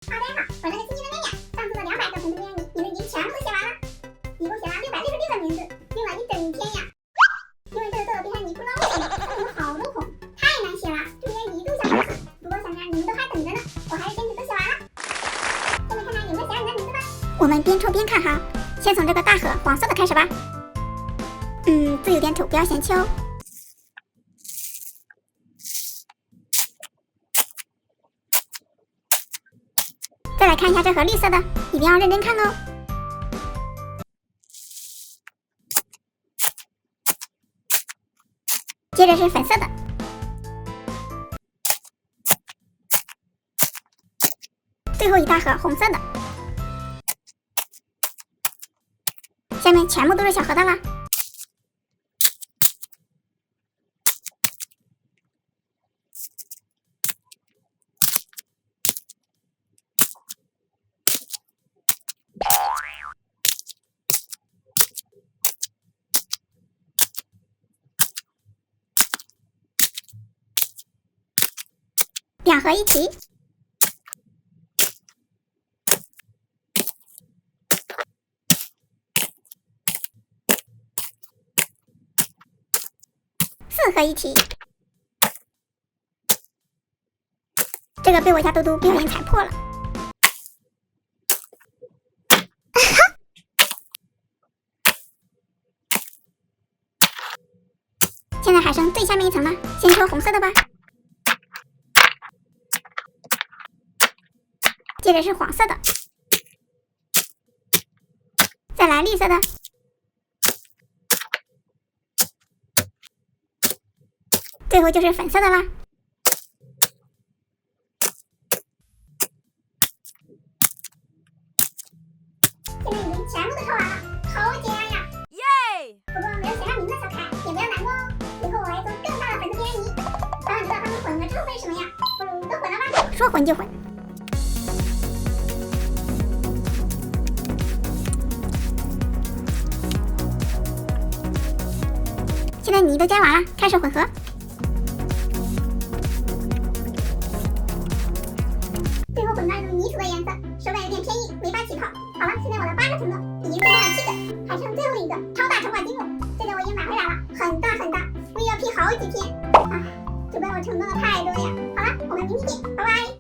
大家好，我是个新进的妹妹。上次的200个粉丝便利，你们已经全部都写完了，一共写了666个名字，用了一整天呀。因为这个豆豆便利不知道为什么它怎么好多孔，太难写了，中间一度想放弃。不过想着你们都还等着呢，我还是坚持都写完了。现在看看有没有写上你的名字吧。我们边抽边看哈，先从这个大盒黄色的开始吧。字有点丑，不要嫌弃哦。再来看一下这盒绿色的，一定要认真看哦。接着是粉色的，最后一大盒红色的，下面全部都是小盒的啦。两盒一起，四盒一起，这个被我家嘟嘟不小心踩破了。现在还剩最下面一层了，先抽红色的吧。接着是黄色的，再来绿色的，最后就是粉色的啦。现在已经全部都抽完了，好解压呀！耶！不过没有写上名字的小可爱也不要难过哦，以后我会做更大的粉丝便利。想要知道它们混合之后会是什么样，不如都混了吧。说混就混。现在泥都加完了，开始混合。最后混到一种泥土的颜色，手感有点偏硬，没法起泡。好了，现在我的8个承诺已经成功了7个，还剩最后的一个超大城堡积木，这个我已经买回来了，很大很大，我也要拼好几天。哎，这本我承诺的太多呀。好了，我们明天见，拜拜。